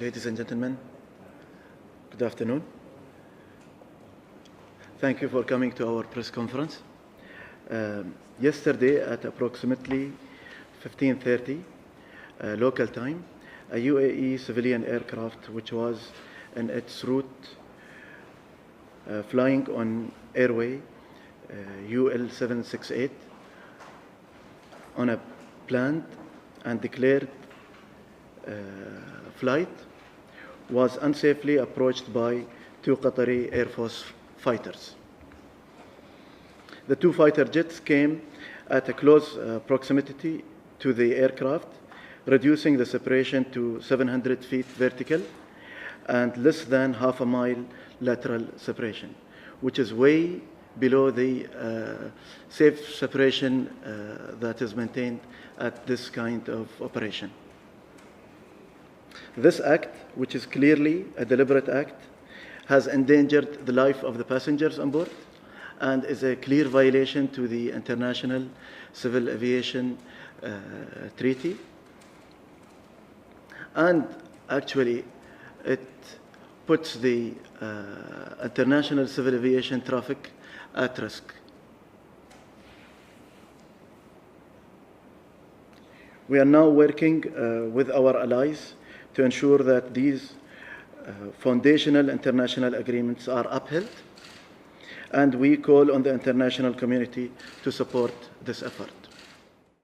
Ladies and gentlemen, good afternoon. Thank you for coming to our press conference. Yesterday at approximately 15:30 local time, a UAE civilian aircraft which was in its route flying on airway UL768 on a planned and declared flight was unsafely approached by two Qatari Air Force fighters. The two fighter jets came at a close proximity to the aircraft, reducing the separation to 700 feet vertical and less than half a mile lateral separation, which is way below the safe separation that is maintained at this kind of operation. This act, which is clearly a deliberate act, has endangered the life of the passengers on board and is a clear violation to the International Civil Aviation Treaty. And actually, it puts the international civil aviation traffic at risk. We are now working with our allies to ensure that these foundational international agreements are upheld, and we call on the international community to support this effort.